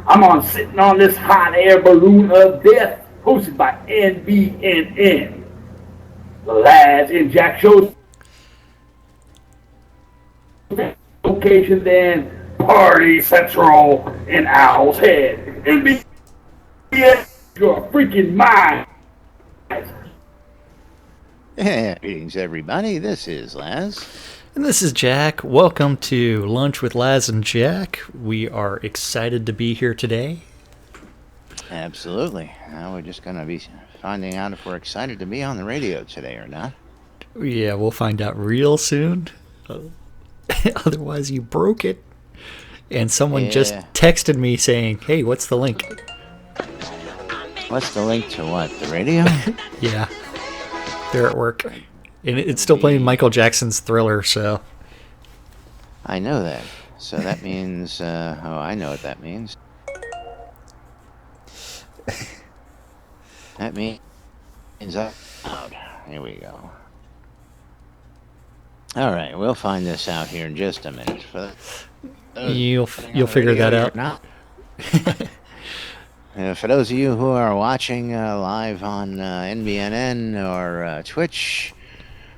I'm on sitting on this hot air balloon of death, hosted by NBNN. The Laz and Jack shows location then Party Central in Owl's Head. NBNN, your freaking mind. Yeah, greetings everybody, this is Laz. And this is Jack. Welcome to Lunch with Laz and Jack. We are excited to be here today. Absolutely. Now we're just going to be finding out if we're excited to be on the radio today or not. Yeah, we'll find out real soon. Otherwise, you broke it. And someone just texted me saying, hey, what's the link? What's the link to what? The radio? Yeah. They're at work. And it's still playing Michael Jackson's Thriller, so. I know that. So that means, I know what that means. That means up loud. Here we go. All right, we'll find this out here in just a minute. You'll figure that out. For those of you who are watching live on NBNN or Twitch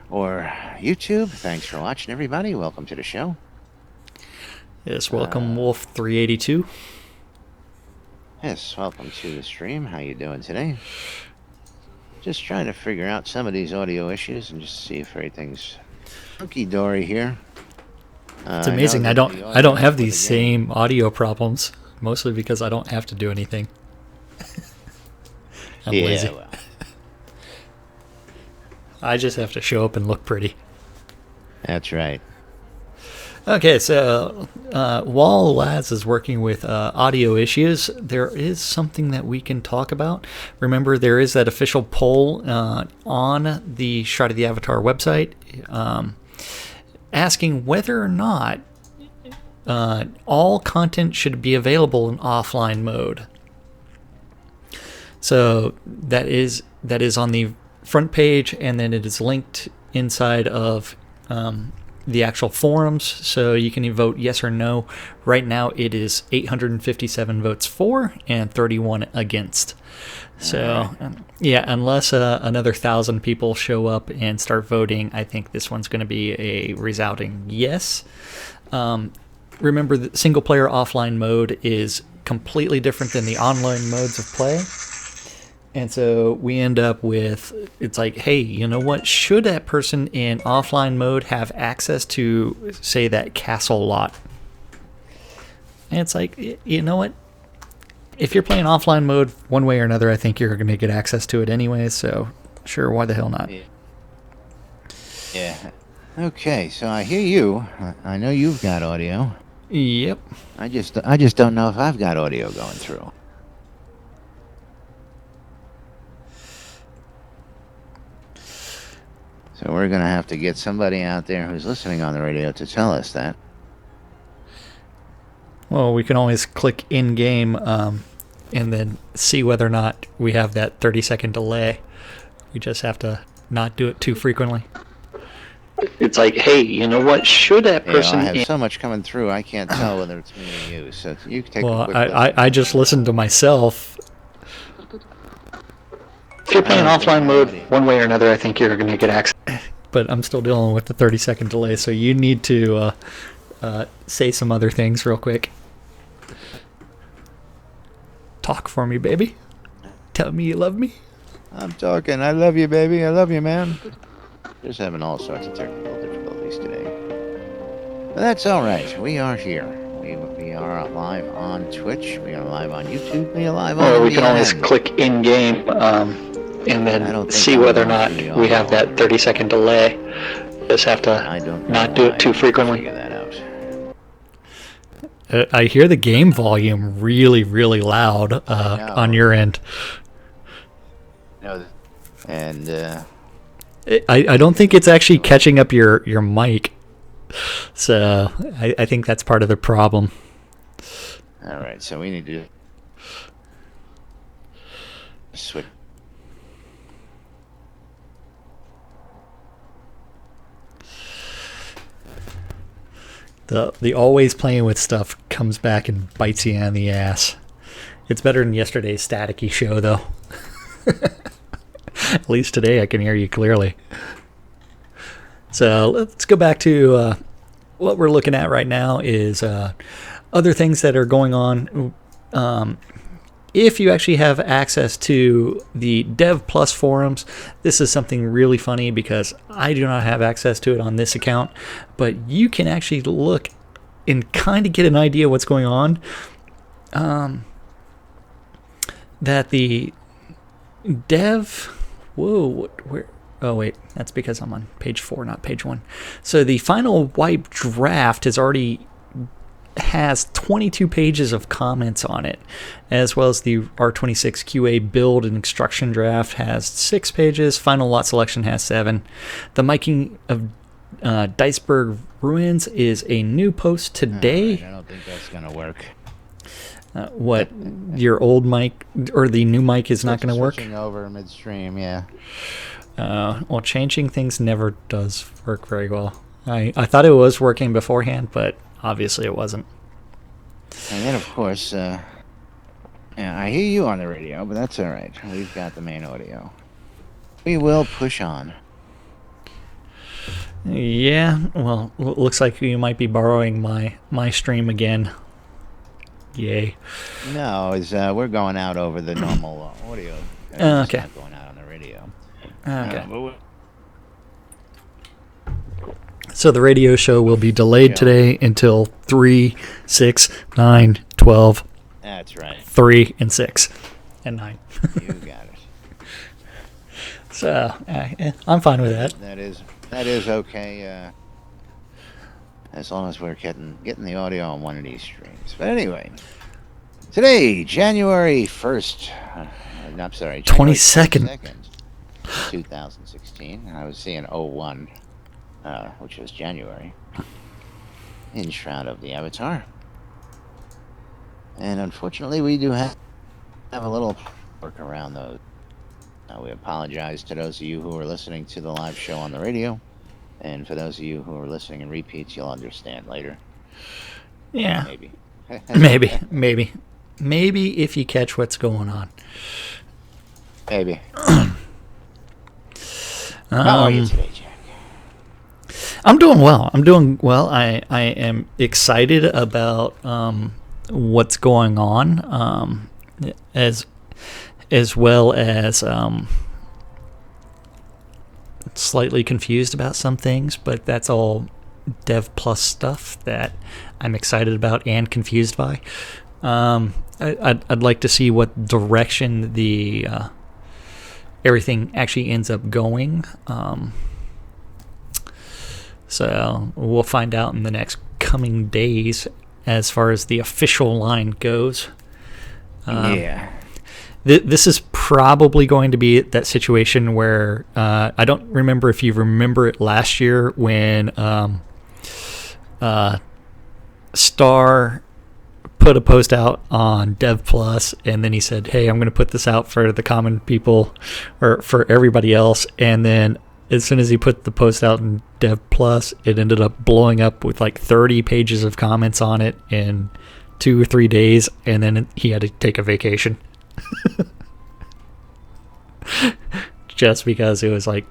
or YouTube, thanks for watching, everybody. Welcome to the show. Yes, welcome, Wolf382. Yes, welcome to the stream. How you doing today? Just trying to figure out some of these audio issues and just see if everything's hunky-dory here. It's amazing. I don't have these same audio problems, mostly because I don't have to do anything. I'm lazy. Well. I just have to show up and look pretty. That's right. Okay, so while Laz is working with audio issues, there is something that we can talk about. Remember, there is that official poll on the Shroud of the Avatar website asking whether or not all content should be available in offline mode. So that is on the front page, and then it is linked inside of the actual forums, so you can vote yes or no. Right now it is 857 votes for and 31 against. So yeah, unless another 1,000 people show up and start voting, I think this one's going to be a resounding yes. Remember that single player offline mode is completely different than the online modes of play. And so we end up with, it's like, hey, you know what? Should that person in offline mode have access to, say, that castle lot? And it's like, you know what? If you're playing offline mode one way or another, I think you're going to get access to it anyway. So sure, why the hell not? Yeah. Okay, so I hear you. I know you've got audio. Yep. I just don't know if I've got audio going through. So we're going to have to get somebody out there who's listening on the radio to tell us that. Well, we can always click in-game and then see whether or not we have that 30-second delay. We just have to not do it too frequently. It's like, hey, you know what? Should that person... I have so much coming through, I can't tell whether it's me or you. So you can take a quick look. I just listened to myself. If you're playing offline mode, one way or another, I think you're going to get access. But I'm still dealing with the 30-second delay, so you need to say some other things real quick. Talk for me, baby. Tell me you love me. I'm talking. I love you, baby. I love you, man. Just having all sorts of technical difficulties today. But that's all right. We are here. We are live on Twitch. We are live on YouTube. We are live on Or we can always click in-game and then see whether or not we have that 30-second delay. Just have to not do it too frequently. I hear the game volume really, really loud on your end. No, and I don't think it's actually catching up your mic. So I think that's part of the problem. All right, so we need to switch. The always playing with stuff comes back and bites you on the ass. It's better than yesterday's staticky show, though. At least today I can hear you clearly. So let's go back to what we're looking at right now is other things that are going on. If you actually have access to the Dev Plus forums, this is something really funny because I do not have access to it on this account, but you can actually look and kind of get an idea what's going on. That the dev... Whoa, where... Oh, wait, that's because I'm on page 4, not page 1. So the final wipe draft has 22 pages of comments on it, as well as the R26 QA build and instruction draft has 6 pages. Final lot selection has 7. The miking of Diceberg Ruins is a new post today. I don't think that's going to work. What, your old mic or the new mic is not going to work? Switching over midstream, yeah. Well, changing things never does work very well. I thought it was working beforehand, but obviously it wasn't. And then, of course, I hear you on the radio, but that's all right. We've got the main audio. We will push on. Yeah, well, looks like you might be borrowing my stream again. Yay. No, we're going out over the normal audio. Okay. Not going out on the radio. Okay. So the radio show will be delayed today until 3, 6, 9, 12. That's right. 3 and 6 and 9. You got it. So I'm fine with that. That is okay. As long as we're getting the audio on one of these streams. But anyway, today, January 1st. I'm sorry, January 22nd. 2016. I was seeing 01, which was January, in Shroud of the Avatar. And unfortunately, we do have a little work around those. We apologize to those of you who are listening to the live show on the radio. And for those of you who are listening in repeats, you'll understand later. Yeah. Maybe. Maybe if you catch what's going on. Maybe. How are you today, Jack? I'm doing well. I am excited about what's going on, as well as slightly confused about some things, but that's all Dev Plus stuff that I'm excited about and confused by. I'd like to see what direction the everything actually ends up going. So we'll find out in the next coming days as far as the official line goes. Yeah. This is probably going to be that situation where I don't remember if you remember it last year when Starr put a post out on Dev Plus, and then he said, "Hey, I'm going to put this out for the common people or for everybody else." And then as soon as he put the post out in Dev Plus, it ended up blowing up with like 30 pages of comments on it in 2 or 3 days, and then he had to take a vacation. Just because it was like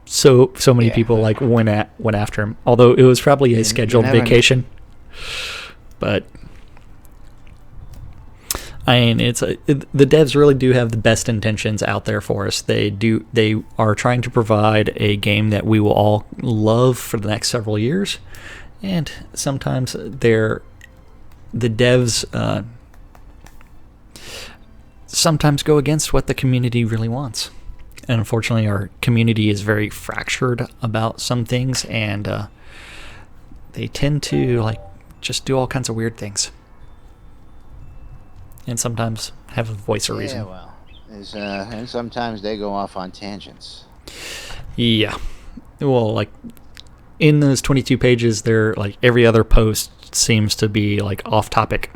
so many people like went after him, although it was probably a scheduled vacation. But I mean, the devs really do have the best intentions out there for us. They are trying to provide a game that we will all love for the next several years, and sometimes the devs sometimes go against what the community really wants. And unfortunately, our community is very fractured about some things, and they tend to like just do all kinds of weird things, and sometimes have a voice of reason. Yeah, well, and sometimes they go off on tangents. Yeah, well, like in those 22 pages, they're like every other post seems to be like off topic.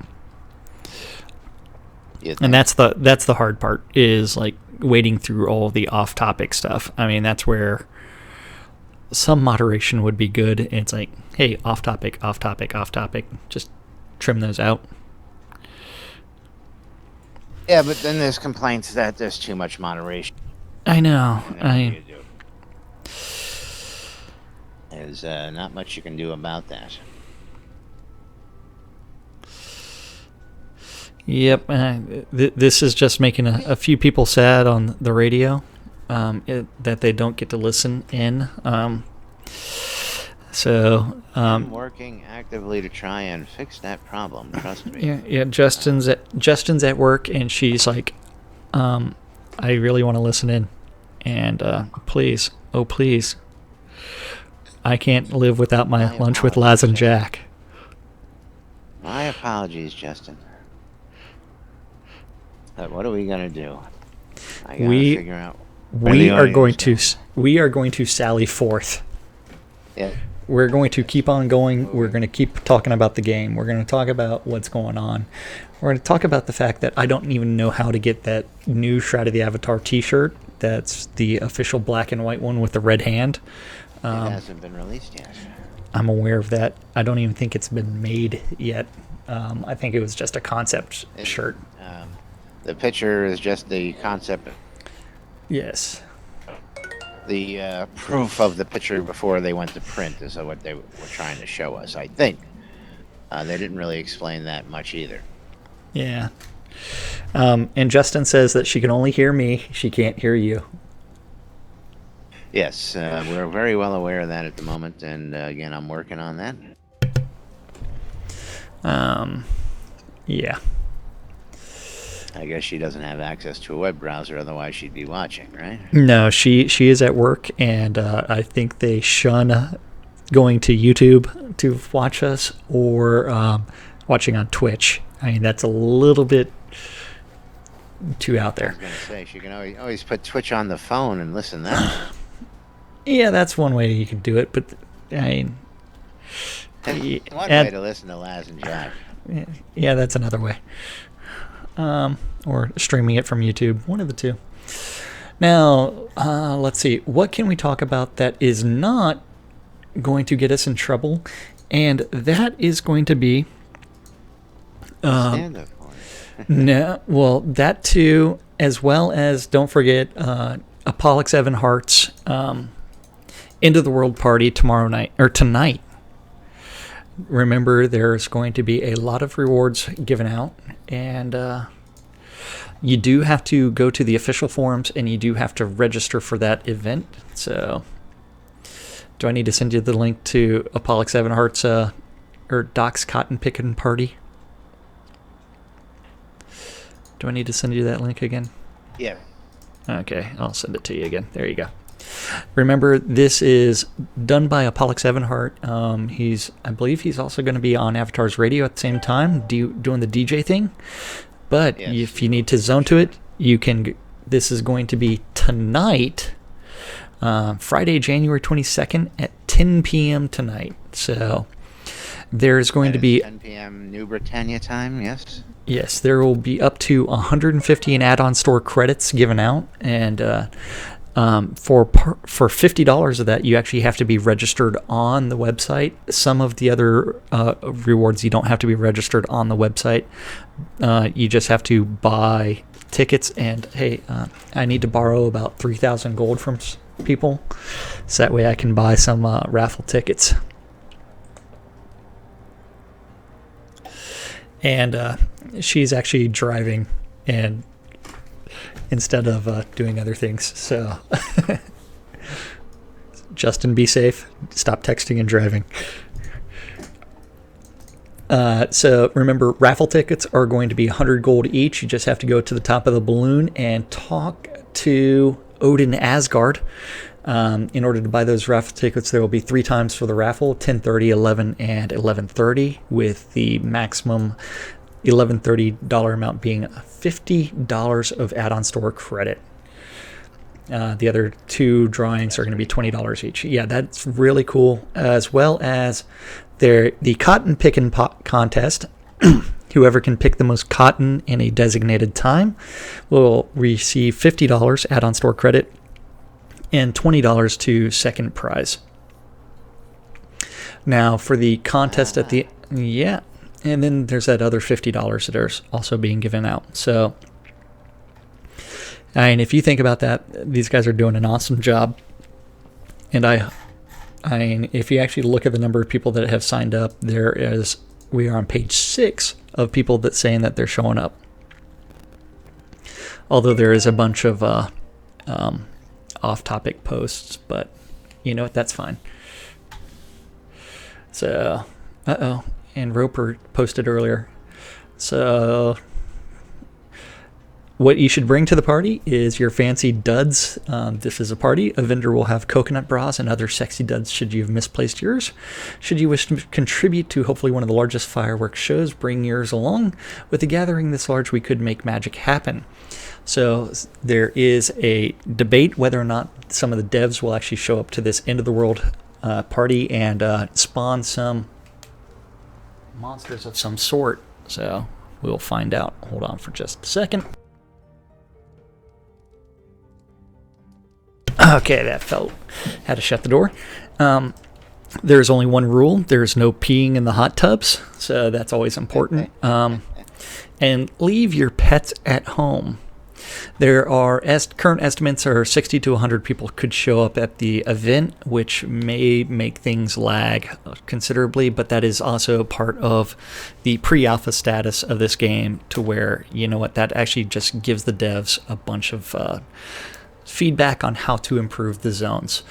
And that's the hard part, is like wading through all the off-topic stuff. I mean, that's where some moderation would be good. It's like, hey, off-topic. Just trim those out. Yeah, but then there's complaints that there's too much moderation. I know. There's not much you can do about that. Yep. This is just making a few people sad on the radio that they don't get to listen in. I'm working actively to try and fix that problem. Trust me. Yeah. Justin's at work, and she's like, I really want to listen in, and please, oh please, I can't live without my lunch with Laz and Jack. My apologies, Justin. But what are we gonna do? I gotta figure out. We are going to sally forth. Yeah. We're going to keep on going. We're going to keep talking about the game. We're going to talk about what's going on. We're going to talk about the fact that I don't even know how to get that new Shroud of the Avatar t-shirt. That's the official black and white one with the red hand. It hasn't been released yet. I'm aware of that. I don't even think it's been made yet. I think it was just a concept shirt. The picture is just the concept. Yes. The proof of the picture before they went to print is what they were trying to show us, I think. They didn't really explain that much either. Yeah. And Justin says that she can only hear me. She can't hear you. Yes, we're very well aware of that at the moment, and again, I'm working on that. Yeah. I guess she doesn't have access to a web browser, otherwise she'd be watching, right? No, she is at work, and I think they shun going to YouTube to watch us or watching on Twitch. I mean, that's a little bit too out there. I was going to say, she can always put Twitch on the phone and listen then. Yeah, that's one way you can do it, but I mean... One way to listen to Laz and Jack. Yeah, that's another way. Or streaming it from YouTube, one of the two. Now, let's see. What can we talk about that is not going to get us in trouble? And that is going to be... Stand up for it. No, well, that too, as well as, don't forget, Apollo 7 Hearts End of the World Party tonight. Remember, there's going to be a lot of rewards given out, and you do have to go to the official forums, and you do have to register for that event. So, do I need to send you the link to Apollo 7 Hearts or Doc's Cotton Picking Party? Do I need to send you that link again? Yeah. Okay, I'll send it to you again. There you go. Remember, this is done by Apollo 7 Heart. I believe he's also going to be on Avatar's radio at the same time, doing the DJ thing. But yes, if you need to zone to it, you can. This is going to be tonight, Friday, January 22nd at 10 p.m. tonight. So there's going to be 10 p.m. New Britannia time. Yes. Yes, there will be up to 150 in add-on store credits given out, and for $50 of that, you actually have to be registered on the website. Some of the other rewards, you don't have to be registered on the website. You just have to buy tickets, and hey, I need to borrow about 3,000 gold from people, so that way I can buy some raffle tickets. And she's actually driving, and instead of doing other things. So, Justin, be safe. Stop texting and driving. So remember, raffle tickets are going to be 100 gold each. You just have to go to the top of the balloon and talk to Odin Asgard. In order to buy those raffle tickets, there will be 3 times for the raffle: 10:30, 11, and 11:30, with the maximum $11.30 amount being $50 of add-on store credit. The other 2 drawings are going to be $20 each. Yeah, that's really cool. As well as the cotton picking contest. Whoever can pick the most cotton in a designated time will receive $50 add-on store credit and $20 to second prize. Now, for the contest And then there's that other $50 that are also being given out. So, I mean, if you think about that, these guys are doing an awesome job. And I mean, if you actually look at the number of people that have signed up, we are on page 6 of people that saying that they're showing up. Although there is a bunch of off-topic posts, but you know what? That's fine. So, and Roper posted earlier. So, what you should bring to the party is your fancy duds. This is a party. A vendor will have coconut bras and other sexy duds should you have misplaced yours. Should you wish to contribute to hopefully one of the largest fireworks shows, bring yours along. With a gathering this large, we could make magic happen. So there is a debate whether or not some of the devs will actually show up to this end of the world party and spawn some monsters of some sort. So we'll find out. Hold on for just a second. Okay, that felt. Had to shut the door. There's only one rule. There's no peeing in the hot tubs, so that's always important. And leave your pets at home. There are current estimates are 60 to 100 people could show up at the event, which may make things lag considerably, but that is also part of the pre-alpha status of this game, to where, you know what, that actually just gives the devs a bunch of feedback on how to improve the zones.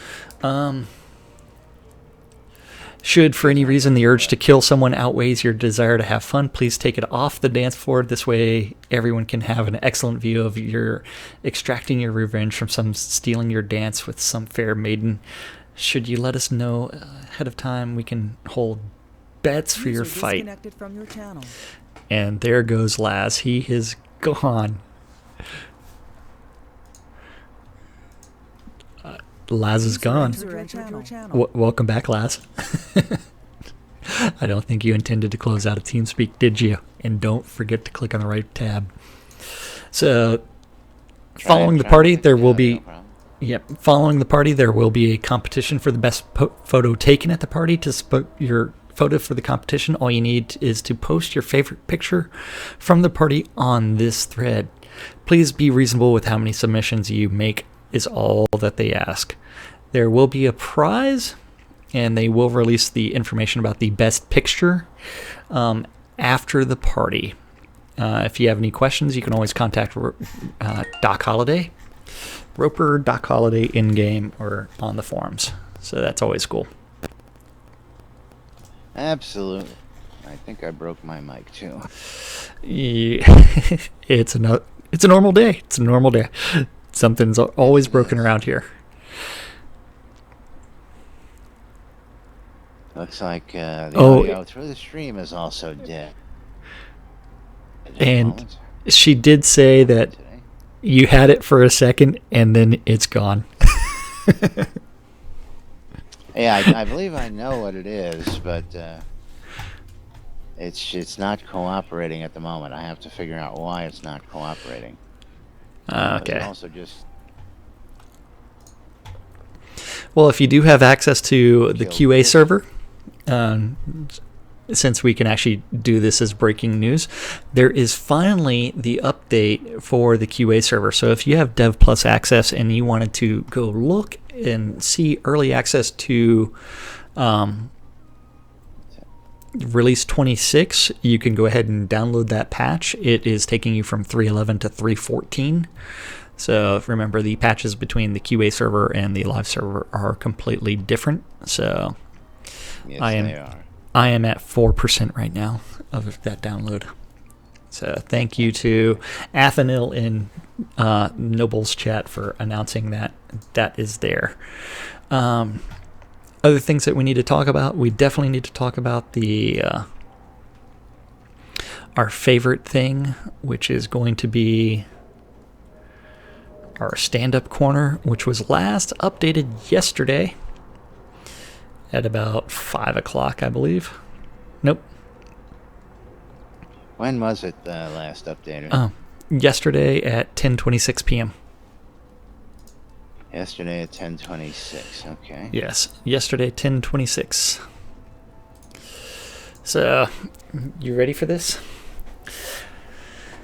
Should for any reason the urge to kill someone outweighs your desire to have fun, please take it off the dance floor. This way everyone can have an excellent view of your extracting your revenge from some stealing your dance with some fair maiden. Should you let us know ahead of time, we can hold bets for your fight. From your channel. And there goes Laz. He is gone. Laz is gone. Welcome back, Laz. I don't think you intended to close out of TeamSpeak, did you? And don't forget to click on the right tab. So, following the party, there will be... Yep, following the party, there will be a competition for the best photo taken at the party. To spot your photo for the competition, all you need is to post your favorite picture from the party on this thread. Please be reasonable with how many submissions you make is all that they ask. There will be a prize, and they will release the information about the best picture after the party. If you have any questions, you can always contact Doc Holliday, Roper, Doc Holliday in-game or on the forums. So that's always cool. Absolutely. I think I broke my mic too. Yeah. It's a normal day. It's a normal day. Something's always broken around here. Looks like the audio through the stream is also dead. And she did say that you had it for a second and then it's gone. Yeah, I believe I know what it is, but it's not cooperating at the moment. I have to figure out why it's not cooperating. Okay. Also just well, if you do have access to the QA server, since we can actually do this as breaking news, there is finally the update for the QA server. So if you have Dev Plus access and you wanted to go look and see early access to release 26, you can go ahead and download that patch. It is taking you from 3.11 to 3.14. So remember, the patches between the QA server and the live server are completely different. So yes, I am at 4% right now of that download. So thank you to Athanil in Noble's chat for announcing that is there. Other things that we need to talk about, we definitely need to talk about the our favorite thing, which is going to be our stand-up corner, which was last updated yesterday at about 5 o'clock, I believe. Nope. When was it last updated? Oh, yesterday at 10:26 p.m. Yesterday at 10:26. Okay. Yes, yesterday 10:26. So, you ready for this?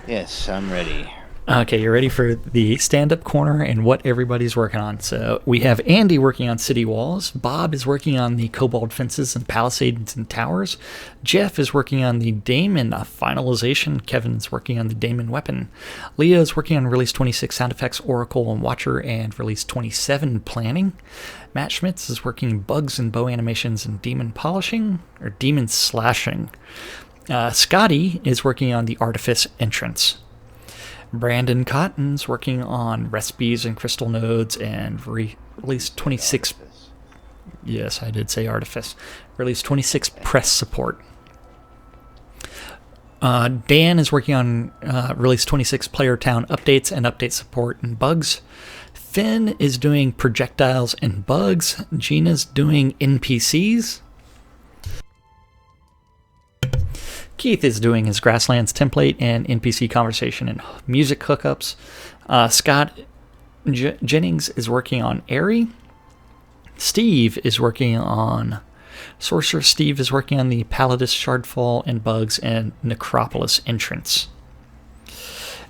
Yes, I'm ready. Okay, you're ready for the stand-up corner and what everybody's working on. So we have Andy working on city walls. Bob is working on the cobalt fences and palisades and towers. Jeff is working on the Daemon finalization. Kevin's working on the Daemon weapon. Leah is working on Release 26 sound effects, Oracle and Watcher, and Release 27 planning. Matt Schmitz is working bugs and bow animations and demon polishing, or demon slashing. Scotty is working on the artifice entrance. Brandon Cotton's working on recipes and crystal nodes and Release 26. Yes, I did say artifice. Release 26 press support. Dan is working on Release 26 player town updates and update support and bugs. Finn is doing projectiles and bugs. Gina's doing NPCs. Keith is doing his Grasslands template and NPC conversation and music hookups. Scott Jennings is working on Airy. Steve is working on Sorcerer. Steve is working on the Palladus Shardfall and bugs and Necropolis entrance.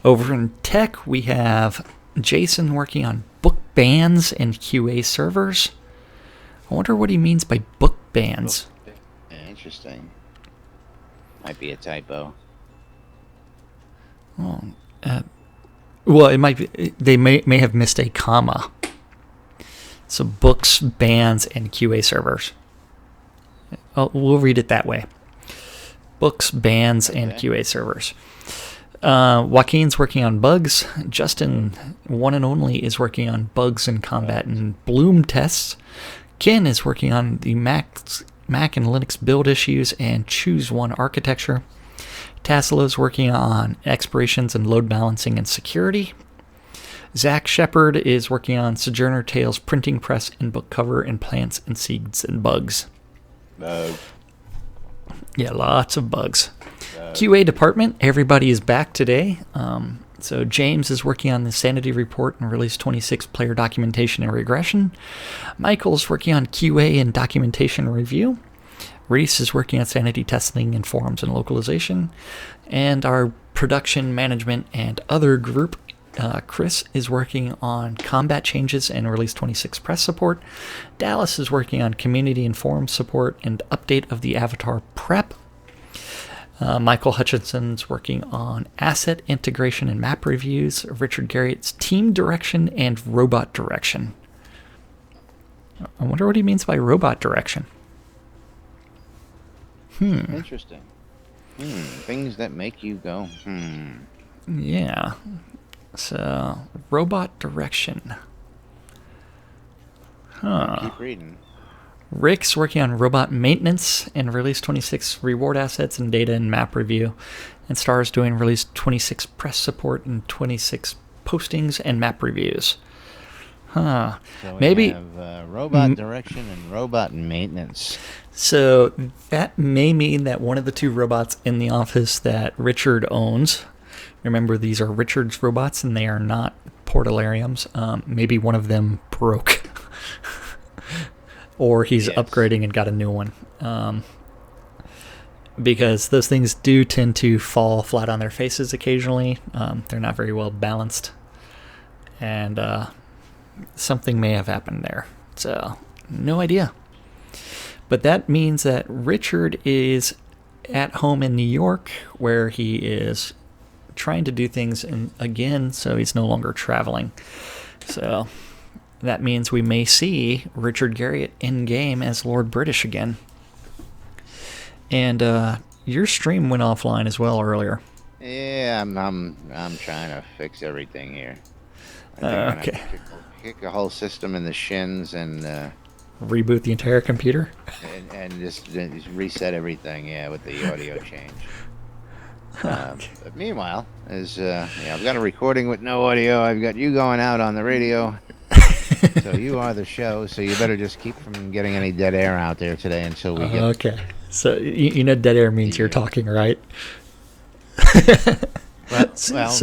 Over in tech, we have Jason working on book bans and QA servers. I wonder what he means by book bans. Interesting. Might be a typo. Oh, well, it might be. They may have missed a comma. So books, bans, and QA servers. We'll read it that way. Books, bans, and QA servers. Joaquin's working on bugs. Justin, one and only, is working on bugs in combat and bloom tests. Ken is working on the Mac and Linux build issues and choose one architecture. Tassilo's working on expirations and load balancing and security. Zach Shepard is working on Sojourner Tales printing press and book cover and plants and seeds and bugs. Yeah, lots of bugs. QA department, everybody is back today. So James is working on the Sanity Report and Release 26 player documentation and regression. Michael's working on QA and documentation review. Reese is working on sanity testing and forums and localization. And our production management and other group, Chris, is working on combat changes and Release 26 press support. Dallas is working on community and forum support and update of the Avatar prep. Michael Hutchinson's working on asset integration and map reviews. Richard Garriott's team direction and robot direction. I wonder what he means by robot direction. Interesting. Things that make you go, Yeah. So, robot direction. Keep reading. Rick's working on robot maintenance and Release 26 reward assets and data and map review. And Starr's doing Release 26 press support and 26 postings and map reviews. So we have robot direction and robot maintenance. So that may mean that one of the two robots in the office that Richard owns, remember these are Richard's robots and they are not Portalariums, maybe one of them broke. Or he's upgrading and got a new one. Because those things do tend to fall flat on their faces occasionally. They're not very well balanced. And something may have happened there. So, no idea. But that means that Richard is at home in New York, where he is trying to do things again, so he's no longer traveling. So that means we may see Richard Garriott in-game as Lord British again. And your stream went offline as well earlier. Yeah, I'm trying to fix everything here. Okay. Kick the whole system in the shins and reboot the entire computer and just reset everything. Yeah, with the audio change. But meanwhile, I've got a recording with no audio. I've got you going out on the radio. So you are the show. So you better just keep from getting any dead air out there today until we get. Okay. So you know, dead air means you're talking, right? Well,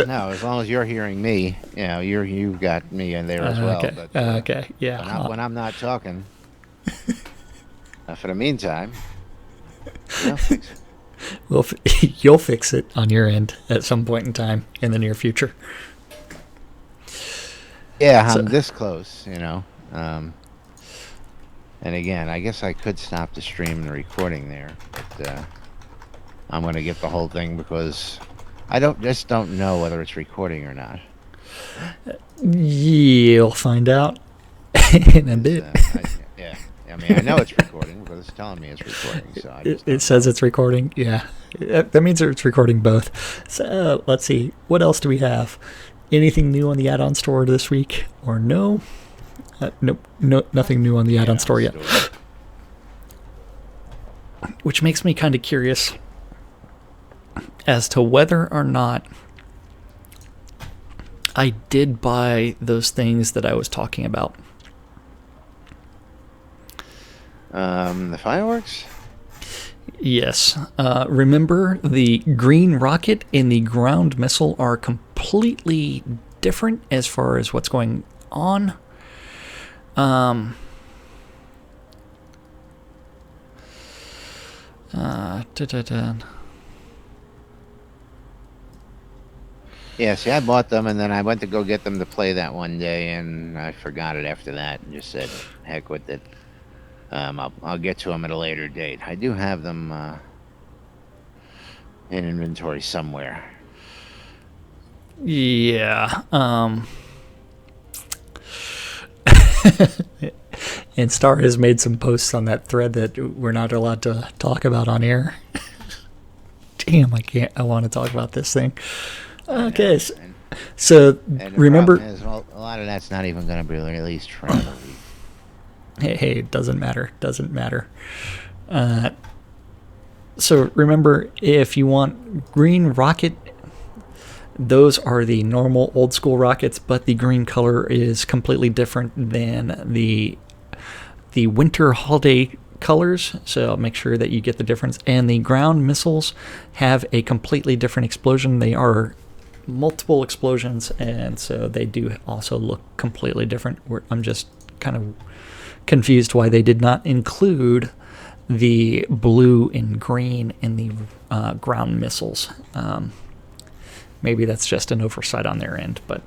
no. As long as you're hearing me, you've got me in there as well. Okay. But, okay. Yeah. When I'm not talking. For the meantime. They'll fix it. Well, you'll fix it on your end at some point in time in the near future. Yeah, I'm this close, you know. And again, I guess I could stop the stream and the recording there, but I'm going to get the whole thing because I just don't know whether it's recording or not. You'll find out in a bit. Yeah. I mean, I know it's recording because it's telling me it's recording. So it says it's recording. Yeah, that means it's recording both. So let's see. What else do we have? Anything new on the add-on store this week? Or no? Nope. No, nothing new on the add-on store yet. Which makes me kind of curious as to whether or not I did buy those things that I was talking about. The fireworks? Yes. Remember, the green rocket and the ground missile are completely different as far as what's going on. Yeah, see, I bought them, and then I went to go get them to play that one day, and I forgot it after that, and just said, heck with it. I'll get to them at a later date. I do have them in inventory somewhere. Yeah. And Starr has made some posts on that thread that we're not allowed to talk about on air. Damn, I want to talk about this thing. Okay, so and remember... is, well, a lot of that's not even going to be released for another week. Hey, it doesn't matter. So remember, if you want green rocket, those are the normal old school rockets, but the green color is completely different than the winter holiday colors, so make sure that you get the difference. And the ground missiles have a completely different explosion. They are multiple explosions, and so they do also look completely different. I'm just kind of confused why they did not include the blue and green in the ground missiles. Maybe that's just an oversight on their end, but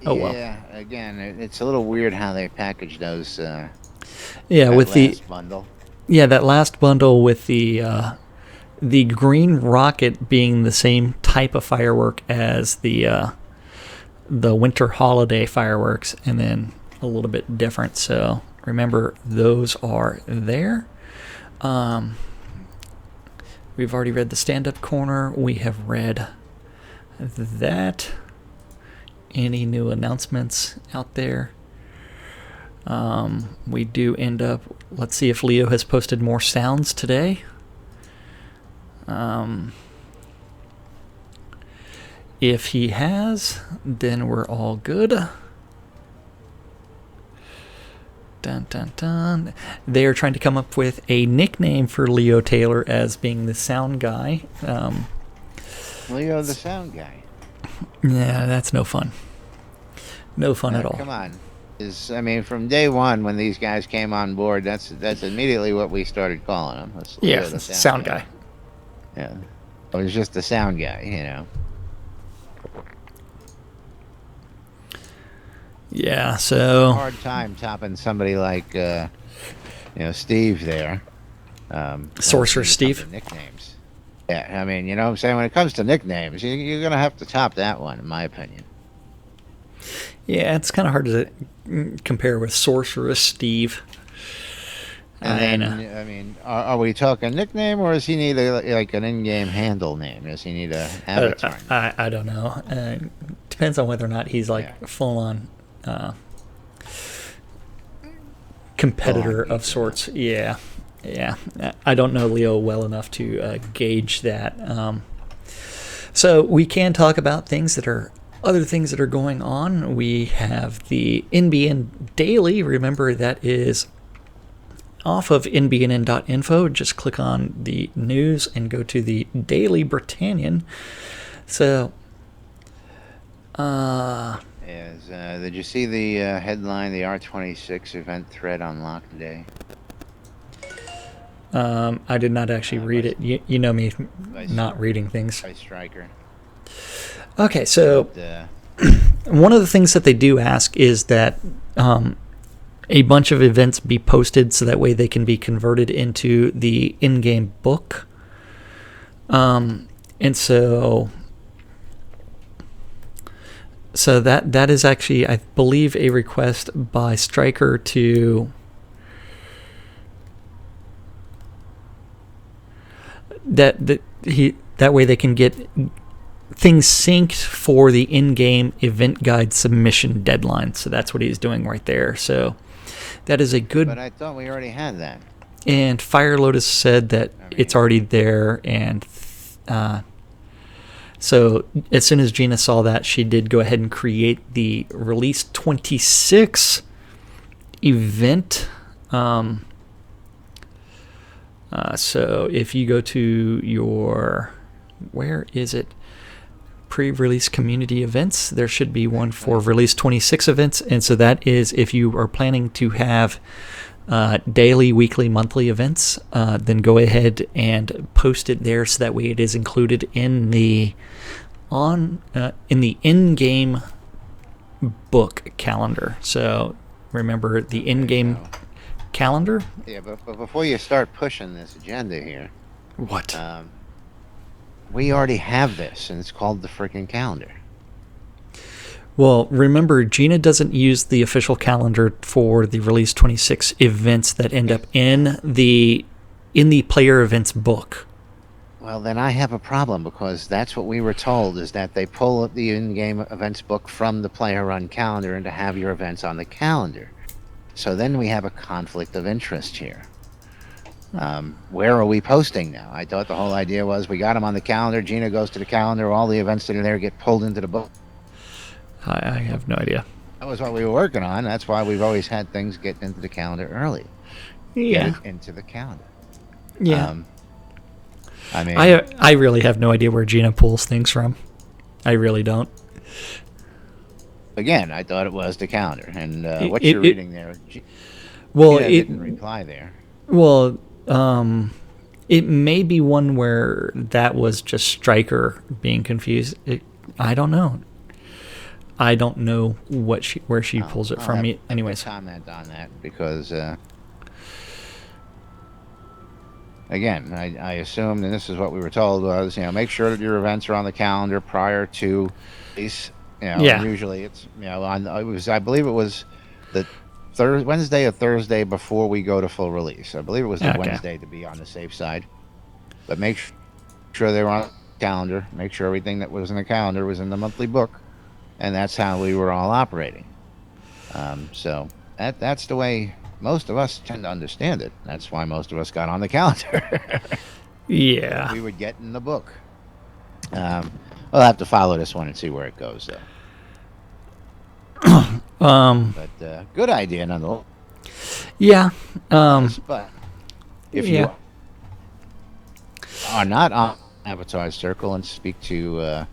oh well. Yeah, again, it's a little weird how they package those. With the bundle. Yeah, that last bundle with the green rocket being the same type of firework as the winter holiday fireworks, and then a little bit different. So remember, those are there. We've already read the stand-up corner. We have read that. Any new announcements out there? We do end up... Let's see if Leo has posted more sounds today. If he has, then we're all good. Dun, dun, dun. They are trying to come up with a nickname for Leo Taylor as being the sound guy. Leo the sound guy. Yeah, that's no fun. No fun at all. Come on. From day one when these guys came on board, that's immediately what we started calling him. Yeah, the sound guy. Yeah. It was just the sound guy, you know. Yeah, so... Hard time topping somebody like, Steve there. Sorcerer Steve. Nicknames. Yeah, you know what I'm saying? When it comes to nicknames, you're going to have to top that one, in my opinion. Yeah, it's kind of hard to compare with Sorcerer Steve. And then, are we talking nickname, or does he need an in-game handle name? Does he need a avatar? I don't know. Depends on whether or not he's full-on competitor of sorts. Yeah. I don't know Leo well enough to gauge that. So we can talk about other things that are going on. We have the NBN Daily. Remember, that is off of nbnn.info. Just click on the news and go to the Daily Britannian. So, did you see the headline, the R26 event thread unlocked today? I did not actually read it. You know me not reading things. By Striker. Okay, so one of the things that they do ask is that a bunch of events be posted so that way they can be converted into the in-game book. And so that is actually, I believe, a request by Striker to that way they can get things synced for the in-game event guide submission deadline. So that's what he's doing right there. So that is a good. But I thought we already had that. And Fire Lotus said that it's already there, and so as soon as Gina saw that, she did go ahead and create the Release 26 event. So if you go to your, where is it? Pre-release community events, there should be one for Release 26 events, and so that is if you are planning to have daily, weekly, monthly events, then go ahead and post it there so that way it is included in the in-game book calendar. So remember the in-game calendar. Yeah, but before you start pushing this agenda here, what? We already have this, and it's called the freaking calendar. Well, remember, Gina doesn't use the official calendar for the Release 26 events that end up in the player events book. Well, then I have a problem, because that's what we were told, is that they pull the in-game events book from the player-run calendar and to have your events on the calendar. So then we have a conflict of interest here. Where are we posting now? I thought the whole idea was we got them on the calendar, Gina goes to the calendar, all the events that are there get pulled into the book. I have no idea. That was what we were working on. That's why we've always had things get into the calendar early. Yeah. Get into the calendar. Yeah. I mean, I really have no idea where Gina pulls things from. I really don't. Again, I thought it was the calendar. And what you're reading there, well, Gina didn't reply there. Well, it may be one where that was just Striker being confused. I don't know. I don't know where she pulls it from. Anyways, comment on that, because again, I assumed, and this is what we were told, was make sure that your events are on the calendar prior to these. Yeah. Usually it's I believe it was the Wednesday or Thursday before we go to full release. I believe it was the Wednesday to be on the safe side. But make sure they were on the calendar. Make sure everything that was in the calendar was in the monthly book. And that's how we were all operating. So that's the way most of us tend to understand it. That's why most of us got on the calendar. Yeah. We would get in the book. We'll have to follow this one and see where it goes, though. But good idea, nonetheless. Yeah. But if you are not on Avatar Circle and speak to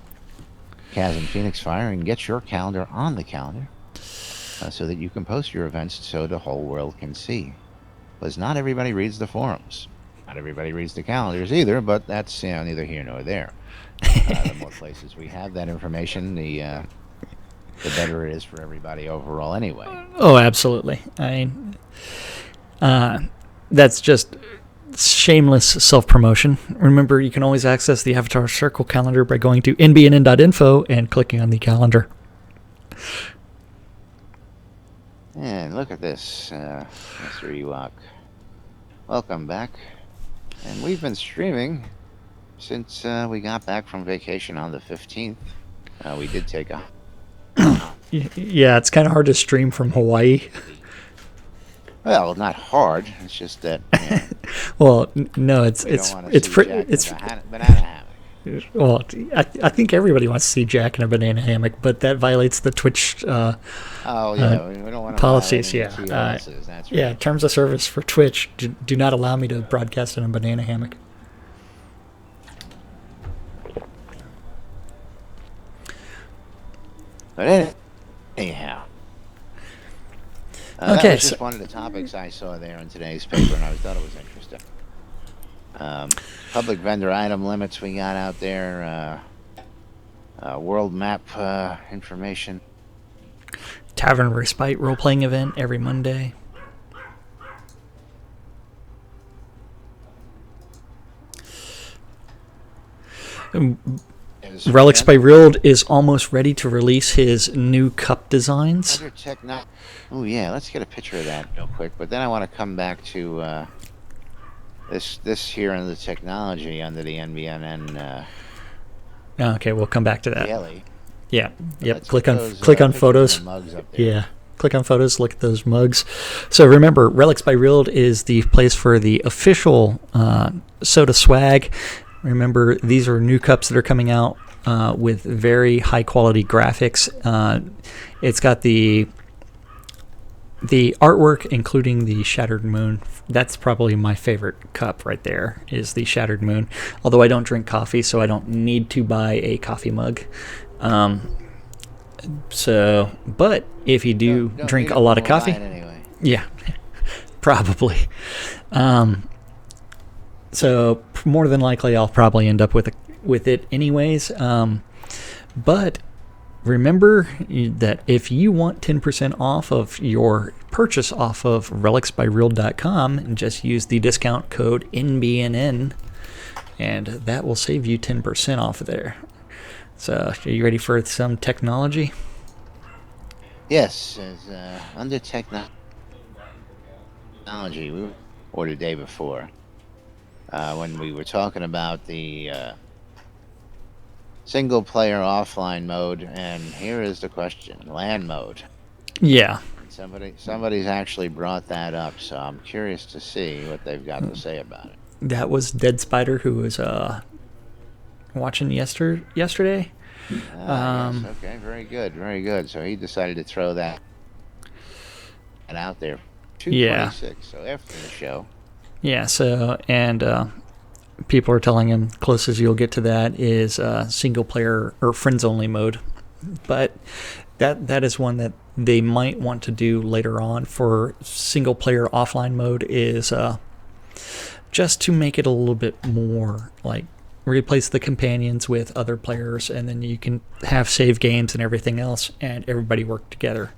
Chasm Phoenix Fire and get your calendar on the calendar so that you can post your events so the whole world can see. Because not everybody reads the forums. Not everybody reads the calendars either, but that's neither here nor there. The more places we have that information, the better it is for everybody overall anyway. Oh, absolutely. That's just shameless self-promotion. Remember, you can always access the Avatar Circle calendar by going to nbnn.info and clicking on the calendar. And look at this, Mr. Ewok. Welcome back. And we've been streaming since we got back from vacation on the 15th. We did take a... Yeah, it's kind of hard to stream from Hawaii. Well, not hard. It's just that... Well, no, it's banana hammock. Well, I think everybody wants to see Jack in a banana hammock, but that violates the Twitch we don't want to policies. That's right. Yeah, terms of service for Twitch do not allow me to broadcast in a banana hammock. But anyhow, okay, that was just one of the topics I saw there in today's paper, and I thought it was interesting. Public vendor item limits we got out there. World map information. Tavern Respite role-playing event every Monday. Relics by Rild is almost ready to release his new cup designs. Oh yeah, let's get a picture of that real quick. But then I want to come back to this here in the technology under the NBNN. Okay, we'll come back to that. Daily. Yeah. Yep. Click on photos. Yeah. Click on photos. Look at those mugs. So remember, Relics by Rild is the place for the official soda swag. Remember, these are new cups that are coming out with very high quality graphics. It's got the artwork, including the Shattered Moon. That's probably my favorite cup right there, is the Shattered Moon. Although I don't drink coffee, so I don't need to buy a coffee mug. But if you do drink a lot of coffee, anyway. Yeah, probably. So more than likely, I'll probably end up with it anyways. But remember that if you want 10% off of your purchase off of relicsbyrild.com, just use the discount code NBNN, and that will save you 10% off of there. So, are you ready for some technology? Yes, under technology, or the day before, when we were talking about the single-player offline mode, and here is the question: LAN mode. Yeah. Somebody's actually brought that up, so I'm curious to see what they've got to say about it. That was Dead Spider, who was watching yesterday. Yes, okay, very good. So he decided to throw that out there. 226, so after the show. Yeah, so, and people are telling him closest you'll get to that is single player or friends only mode. But that is one that they might want to do later on for single player offline mode, is just to make it a little bit more like replace the companions with other players, and then you can have save games and everything else, and everybody work together.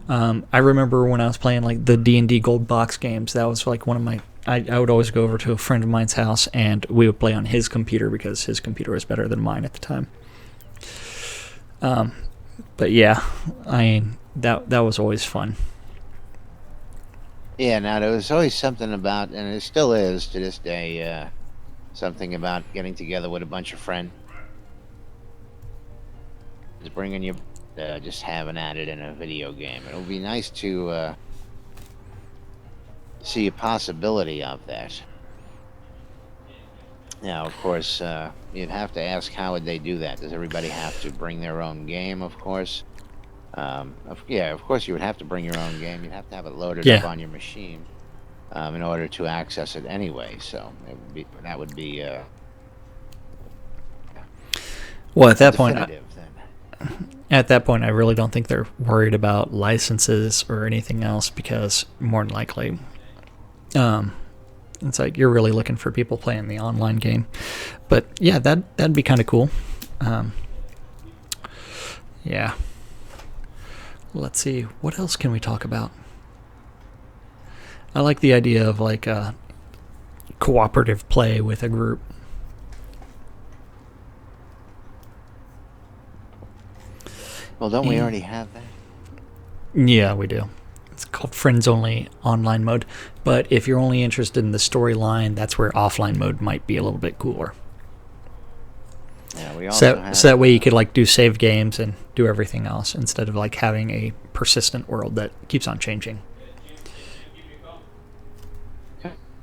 I remember when I was playing like the D&D Gold Box games, that was like one of my... I would always go over to a friend of mine's house, and we would play on his computer because his computer was better than mine at the time. But yeah, I mean, that was always fun. Yeah, now there was always something about, and it still is to this day, something about getting together with a bunch of friends, just bringing you, just having at it in a video game. It would be nice to see a possibility of that. Now, of course, you'd have to ask, how would they do that? Does everybody have to bring their own game, of course? Yeah, of course you would have to bring your own game. You'd have to have it loaded up on your machine in order to access it anyway. So that would be well, at that point, I really don't think they're worried about licenses or anything else, because more than likely, it's like you're really looking for people playing the online game. But yeah, that'd be kind of cool. Yeah. Let's see, what else can we talk about? I like the idea of like a cooperative play with a group. Well, don't we already have that? Yeah, we do. It's called Friends Only Online Mode. But if you're only interested in the storyline, that's where offline mode might be a little bit cooler. Yeah, we also so that way you could like do save games and do everything else, instead of like having a persistent world that keeps on changing.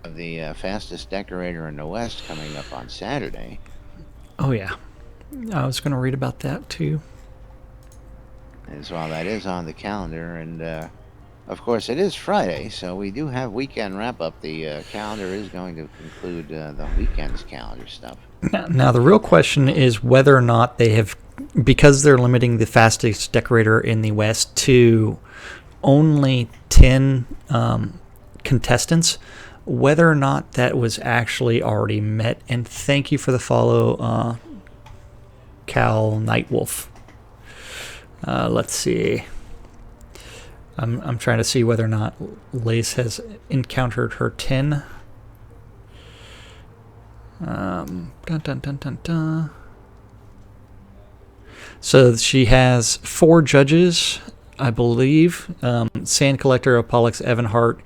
The fastest decorator in the West coming up on Saturday. Oh yeah, I was going to read about that too. And so that is on the calendar, and of course it is Friday, so we do have weekend wrap up. The calendar is going to include the weekend's calendar stuff. Now the real question is whether or not they have, because they're limiting the fastest decorator in the West to only 10 contestants, whether or not that was actually already met. And thank you for the follow, Cal Nightwolf. Let's see. I'm trying to see whether or not Lace has encountered her 10. Dun, dun, dun, dun, dun. So she has 4 judges, I believe. Sand Collector, Apollux, Evan Hart,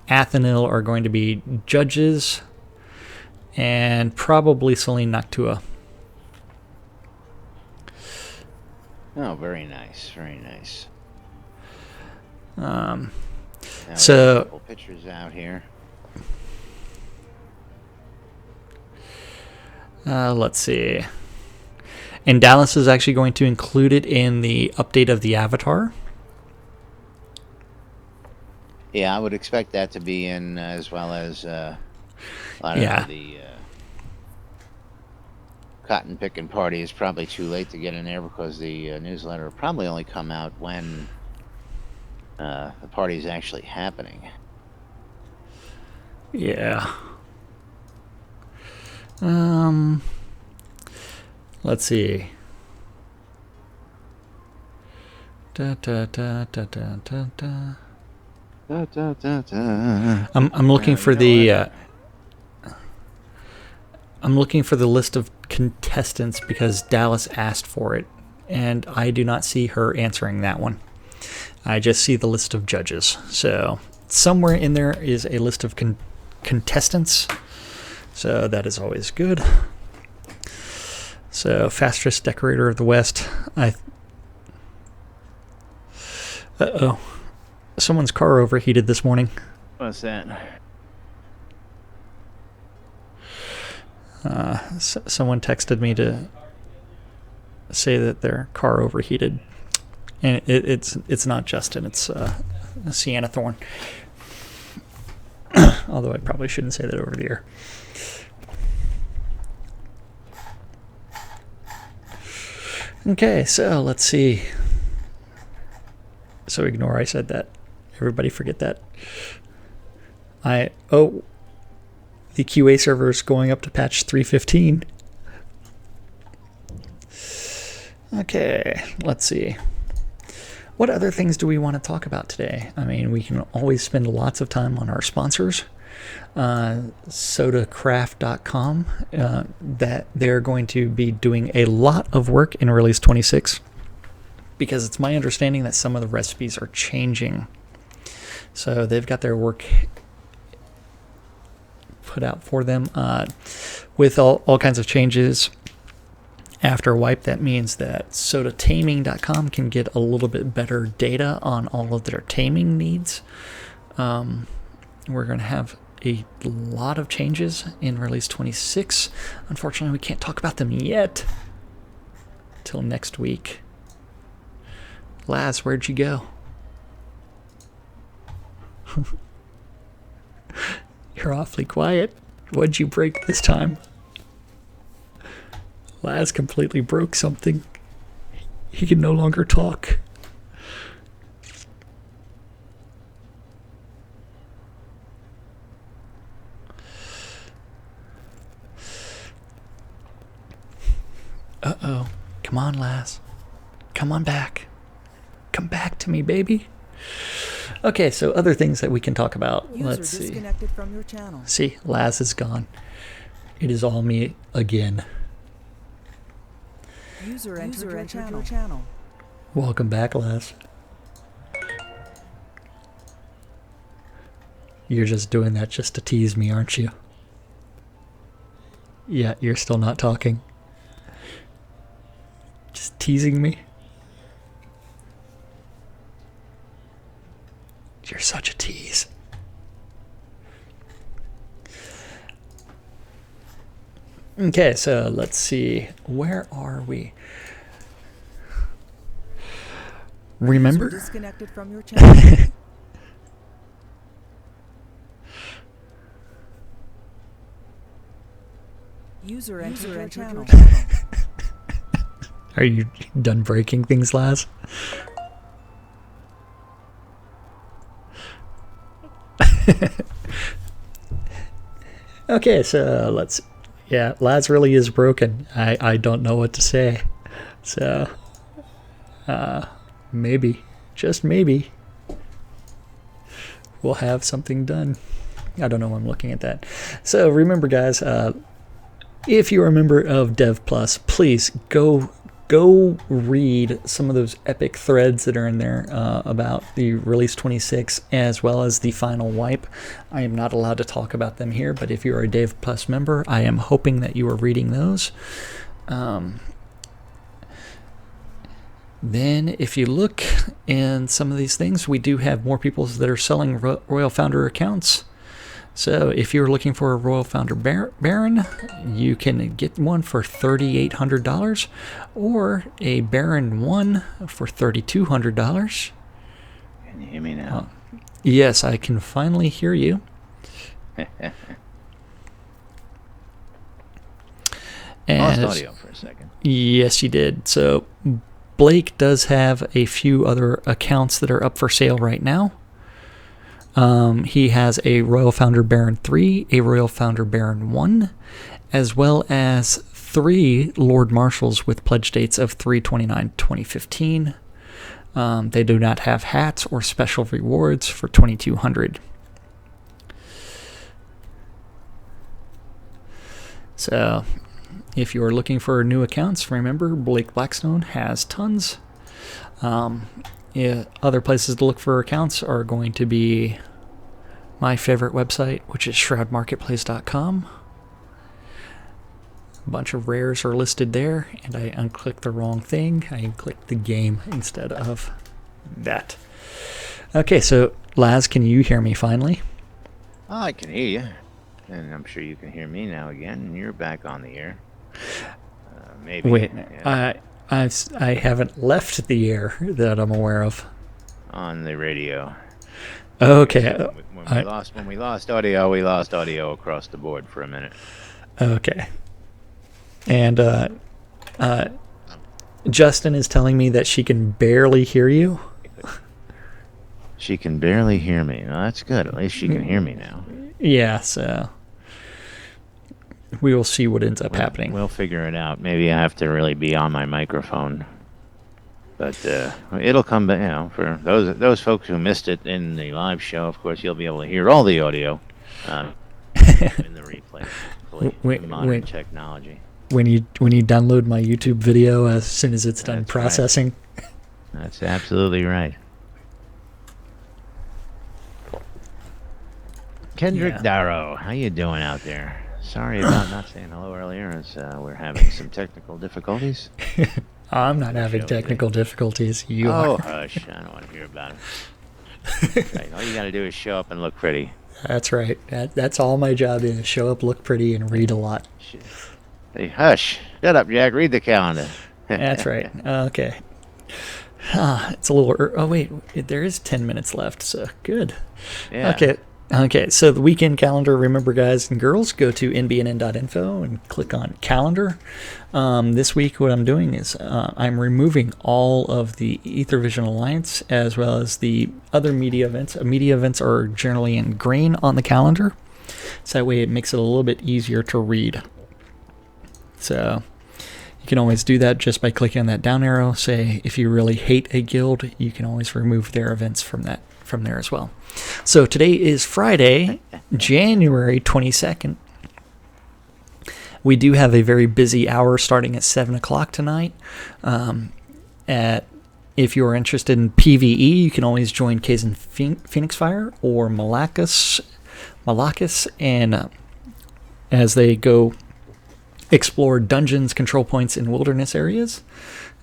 Athanil are going to be judges, and probably Celine Noctua. Oh, very nice, very nice. So a couple pictures out here. Let's see. And Dallas is actually going to include it in the update of the avatar. Yeah, I would expect that to be in, as well as a lot of the cotton picking party is probably too late to get in there, because the newsletter will probably only come out when the party is actually happening. Yeah. Let's see. I'm looking for the I'm looking for the list of contestants because Dallas asked for it, and I do not see her answering that one. I just see the list of judges. So somewhere in there is a list of contestants. So that is always good. So fastest decorator of the West. Uh-oh. Someone's car overheated this morning. What's that? Someone texted me to say that their car overheated. And it's not Justin, it's Sienna Thorne. Although I probably shouldn't say that over the air. Okay, so let's see. So ignore I said that. Everybody forget that. The QA server is going up to patch 3.15. Okay, let's see. What other things do we want to talk about today? I mean, we can always spend lots of time on our sponsors. Sodacraft.com, that they're going to be doing a lot of work in release 26, because it's my understanding that some of the recipes are changing. So they've got their work put out for them with all kinds of changes. After wipe, that means that sodataming.com can get a little bit better data on all of their taming needs. We're going to have a lot of changes in release 26. Unfortunately, we can't talk about them yet till next week. Laz, where'd you go? You're awfully quiet. What'd you break this time? Laz completely broke something. He can no longer talk. Uh-oh. Come on, Laz. Come on back. Come back to me, baby. Okay, so other things that we can talk about. Let's see. Disconnected from your channel. See, Laz is gone. It is all me again. User entered your channel. Welcome back, Laz. You're just doing that just to tease me, aren't you? Yeah, you're still not talking. Just teasing me. You're such a tease. Okay, so let's see. Where are we? Remember? User disconnected from your channel. User entered your channel. Are you done breaking things, Laz? Okay, so let's. Yeah, Laz really is broken. I don't know what to say. So, maybe, just maybe, we'll have something done. I don't know why I'm looking at that. So remember, guys, if you're a member of Dev Plus, please go read some of those epic threads that are in there about the Release 26 as well as the final wipe. I am not allowed to talk about them here, but if you're a Dev Plus member, I am hoping that you are reading those. Then if you look in some of these things, we do have more people that are selling Royal Founder accounts. So if you're looking for a Royal Founder Baron, you can get one for $3,800 or a Baron 1 for $3,200. Can you hear me now? Yes, I can finally hear you. Lost audio for a second. Yes, you did. So Blake does have a few other accounts that are up for sale right now. He has a Royal Founder Baron 3, a Royal Founder Baron 1, as well as 3 Lord Marshals with pledge dates of 3/29/2015. They do not have hats or special rewards for $2,200. So, if you're looking for new accounts, remember Blake Blackstone has tons. Other places to look for accounts are going to be my favorite website, which is shroudmarketplace.com. A bunch of rares are listed there, and I unclicked the wrong thing. I unclicked the game instead of that. Okay, so Laz, can you hear me finally? Oh, I can hear you. And I'm sure you can hear me now again, and you're back on the air. Maybe. Wait, yeah. I haven't left the air that I'm aware of. On the radio. Okay. When we lost audio, we lost audio across the board for a minute. Okay. And Justin is telling me that she can barely hear you. She can barely hear me. Well, that's good. At least she can hear me now. Yeah, so we will see what ends up happening. We'll figure it out. Maybe I have to really be on my microphone. But it'll come back, for those folks who missed it in the live show. Of course, you'll be able to hear all the audio in the replay. Modern technology. When you download my YouTube video as soon as it's done processing. Right. That's absolutely right. Kendrick Darrow, how you doing out there? Sorry about not saying hello earlier, as we're having some technical difficulties. I'm not having technical difficulties. You are. Oh, hush. I don't want to hear about it. Right. All you got to do is show up and look pretty. That's right. That's all my job is. Show up, look pretty, and read a lot. Hey, hush. Shut up, Jack. Read the calendar. That's right. Okay. It's a little... Oh, wait. There is 10 minutes left, so good. Yeah. Okay, so the weekend calendar, remember guys and girls, go to nbnn.info and click on calendar. This week what I'm doing is I'm removing all of the Ethervision Alliance as well as the other media events. Media events are generally in green on the calendar, so that way it makes it a little bit easier to read. So you can always do that just by clicking on that down arrow. Say if you really hate a guild, you can always remove their events from there as well. So today is Friday, January 22nd. We do have a very busy hour starting at 7 o'clock tonight. If you're interested in PvE, you can always join Kazan Phoenix Fire or Malakis, and as they go explore dungeons, control points, and wilderness areas.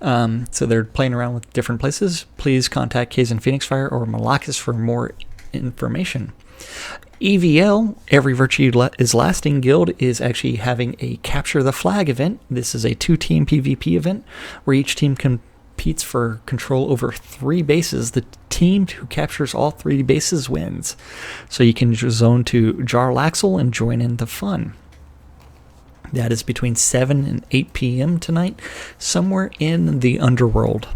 So they're playing around with different places. Please contact Kazan Phoenix Fire or Malakis for more information. EVL, Every Virtue is Lasting Guild, is actually having a Capture the Flag event. This is a 2-team PvP event where each team competes for control over 3 bases. The team who captures all 3 bases wins. So you can zone to Jarlaxle and join in the fun. That is between 7 and 8 p.m. tonight, somewhere in the underworld.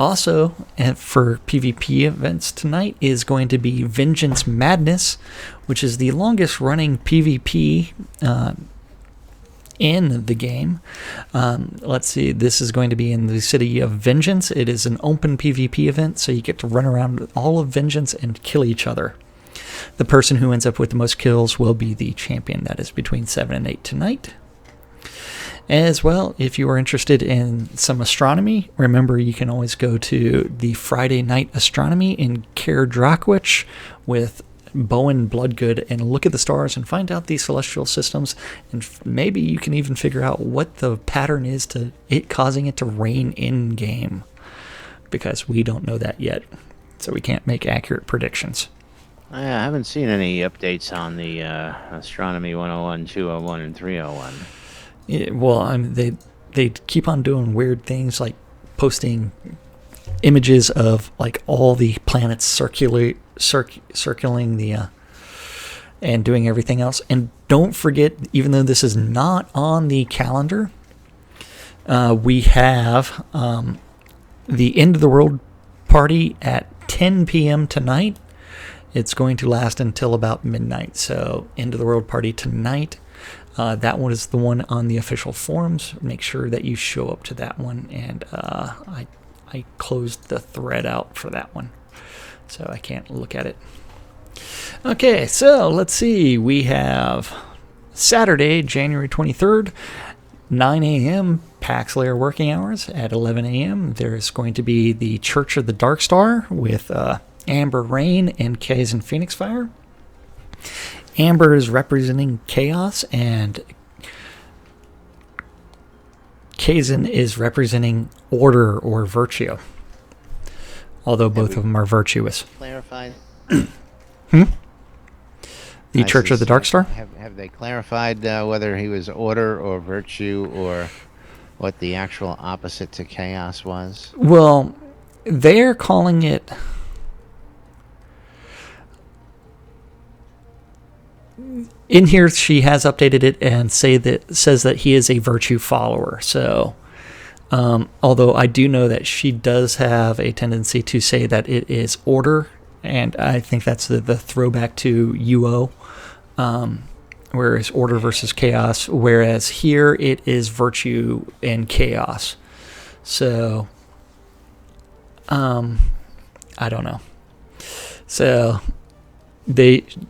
Also, for PvP events tonight is going to be Vengeance Madness, which is the longest running PvP in the game. Let's see, this is going to be in the City of Vengeance. It is an open PvP event, so you get to run around with all of Vengeance and kill each other. The person who ends up with the most kills will be the champion. That is between 7 and 8 tonight. As well, if you are interested in some astronomy, remember you can always go to the Friday Night Astronomy in Caer Dracoich with Bowen Bloodgood and look at the stars and find out these celestial systems, and maybe you can even figure out what the pattern is to it causing it to rain in game, because we don't know that yet, so we can't make accurate predictions. I haven't seen any updates on the Astronomy 101, 201, and 301. They keep on doing weird things like posting images of like all the planets circling the and doing everything else. And don't forget, even though this is not on the calendar, we have the End of the World party at 10 p.m. tonight. It's going to last until about midnight. So End of the World party tonight. That one is the one on the official forums. Make sure that you show up to that one. And I closed the thread out for that one, so I can't look at it. Okay, so let's see. We have Saturday, January 23rd, 9 a.m. PAX Lair working hours. At 11 a.m. there's going to be the Church of the Dark Star with Amber Rain and Kaizen Phoenix Fire. Amber is representing chaos, and Kaizen is representing order or virtue. Although both of them are virtuous. Clarified? The Church of the Dark Star? Have they clarified whether he was order or virtue, or what the actual opposite to chaos was? Well, they're calling it... In here, she has updated it and says that he is a virtue follower. So, although I do know that she does have a tendency to say that it is order, and I think that's the throwback to UO, whereas order versus chaos. Whereas here it is virtue and chaos. So, I don't know. So.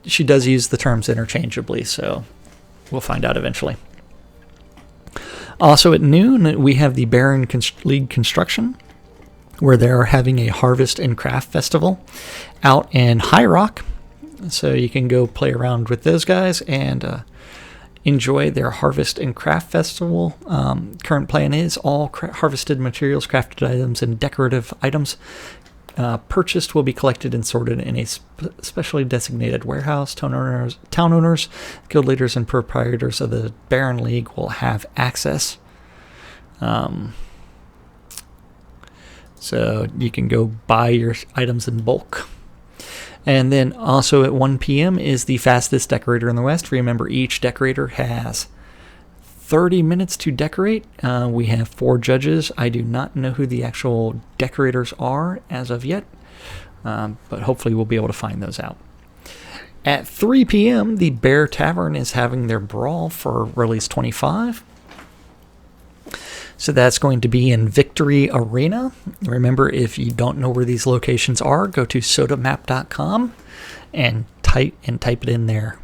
She does use the terms interchangeably, so we'll find out eventually. Also at noon, we have the Baron League Construction, where they're having a Harvest and Craft Festival out in High Rock. So you can go play around with those guys and enjoy their Harvest and Craft Festival. Current plan is all harvested materials, crafted items, and decorative items purchased will be collected and sorted in a specially designated warehouse. Town owners, guild leaders, and proprietors of the Baron League will have access. So you can go buy your items in bulk. And then also at 1 p.m. is the fastest decorator in the West. Remember, each decorator has 30 minutes to decorate. We have 4 judges. I do not know who the actual decorators are as of yet, but hopefully we'll be able to find those out. At 3 p.m., the Bear Tavern is having their brawl for Release 25. So that's going to be in Victory Arena. Remember, if you don't know where these locations are, go to sodamap.com and type it in there.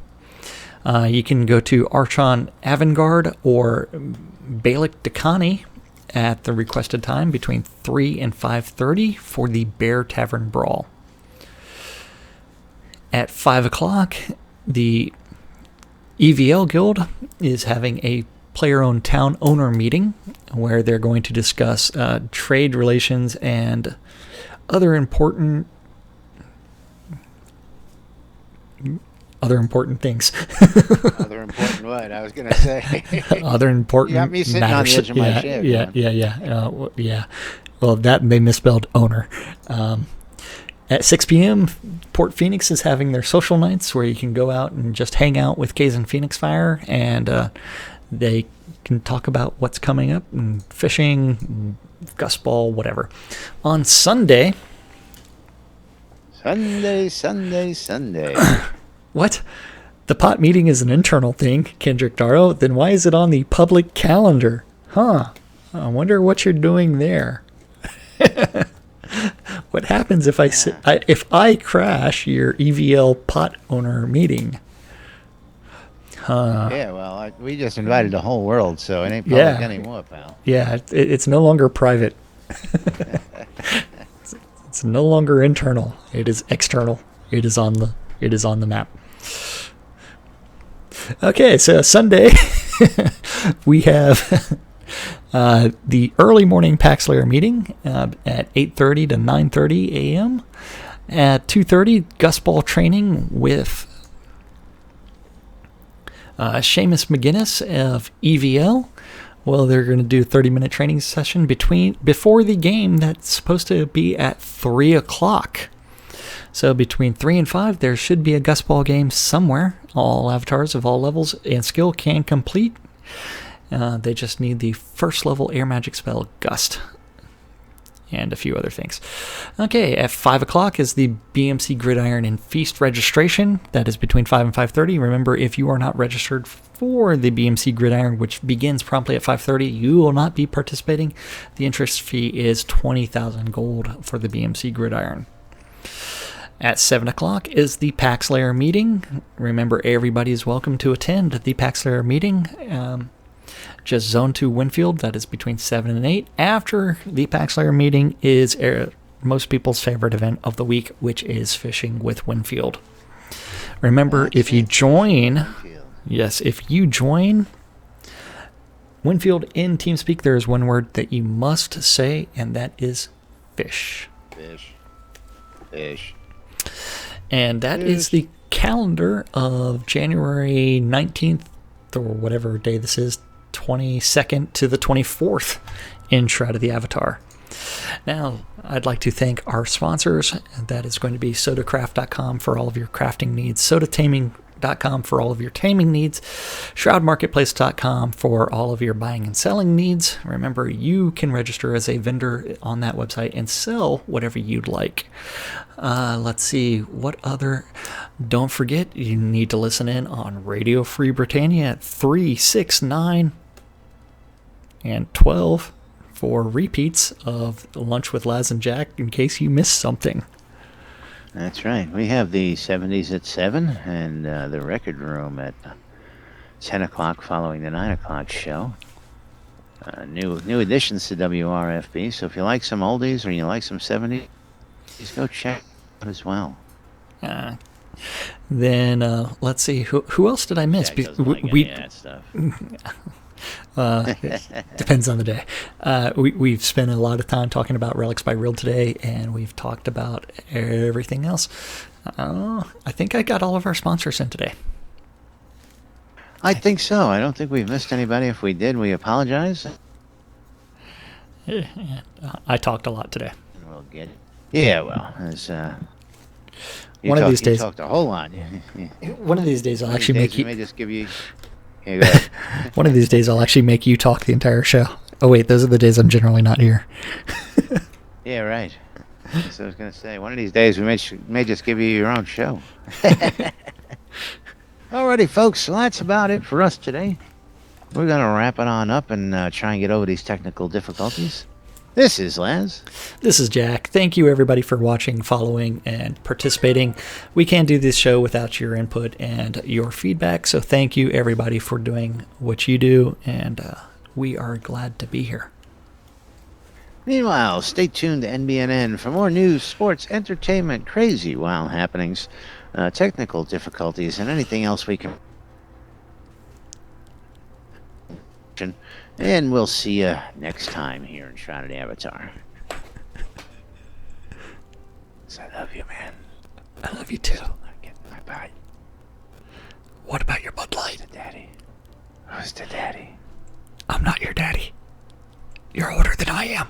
You can go to Archon Avangard or Balik Dakani at the requested time between 3 and 5:30 for the Bear Tavern Brawl. At 5 o'clock, the EVL Guild is having a player-owned town owner meeting where they're going to discuss trade relations and other important things. Other important what? I was going to say. Other important You got me sitting matters. on the edge of my chair. Yeah. Well, that they misspelled owner. At 6 p.m., Port Phoenix is having their social nights where you can go out and just hang out with Kaizen Phoenix Fire, and they can talk about what's coming up, and fishing, gusball, whatever. On Sunday... Sunday. What? The pot meeting is an internal thing, Kendrick Darrow. Then why is it on the public calendar? Huh. I wonder what you're doing there. What happens if if I crash your EVL pot owner meeting? Huh. Yeah, well, we just invited the whole world, so it ain't public anymore, pal. Yeah, it's no longer private. It's no longer internal. It is external. It is on the map. Okay, so Sunday we have the early morning PAX Layer meeting at 8:30 to 9:30 a.m. At 2:30, Gusball training with Seamus McGuinness of EVL. Well, they're going to do a 30-minute training session before the game that's supposed to be at 3 o'clock. So between 3 and 5, there should be a Gusball game somewhere. All avatars of all levels and skill can complete. They just need the first level air magic spell, Gust. And a few other things. Okay, at 5 o'clock is the BMC Gridiron and Feast registration. That is between 5 and 5:30. Remember, if you are not registered for the BMC Gridiron, which begins promptly at 5:30, you will not be participating. The interest fee is 20,000 gold for the BMC Gridiron. At 7 o'clock is the PAX Layer meeting. Remember, everybody is welcome to attend the PAX Layer meeting. Just Zone 2 Winfield, that is between 7 and 8. After the PAX Layer meeting is most people's favorite event of the week, which is Fishing with Winfield. Remember, if you join Winfield in TeamSpeak, there is one word that you must say, and that is fish. Fish. And that is the calendar of January 19th, or whatever day this is, 22nd to the 24th in Shroud of the Avatar. Now, I'd like to thank our sponsors. That is going to be sodacraft.com for all of your crafting needs, sodataming.com for all of your taming needs, shroudmarketplace.com for all of your buying and selling needs. Remember, you can register as a vendor on that website and sell whatever you'd like. Let's see, what other... Don't forget, you need to listen in on Radio Free Britannia at 3, 6, 9, and 12 for repeats of Lunch with Laz and Jack in case you missed something. That's right. We have the 70s at 7 and the Record Room at 10 o'clock following the 9 o'clock show. New additions to WRFB, so if you like some oldies or you like some 70s, please go check out as well. Then let's see, who else did I miss? Yeah, like any of that stuff. Depends on the day. We've spent a lot of time talking about Relics by Real today, and we've talked about everything else. I think I got all of our sponsors in today. I think so. I don't think we've missed anybody. If we did, we apologize. I talked a lot today. We'll get it. Yeah, well, as one of these days, you talked a whole lot. One of these days, I'll actually make you. May just give you. Yeah, go ahead. One of these days, I'll actually make you talk the entire show. Oh wait, those are the days I'm generally not here. Yeah, right. So I was going to say, one of these days we may just give you your own show. Alrighty, folks, so that's about it for us today. We're going to wrap it on up and try and get over these technical difficulties. This is Laz. This is Jack. Thank you, everybody, for watching, following, and participating. We can't do this show without your input and your feedback, so thank you, everybody, for doing what you do, and we are glad to be here. Meanwhile, stay tuned to NBNN for more news, sports, entertainment, crazy wild happenings, technical difficulties, and anything else we can. And we'll see you next time here in Shroud of the Avatar. I love you, man. I love you too. Bye. What about your Bud Light? Who's the daddy? Who's the daddy? I'm not your daddy. You're older than I am.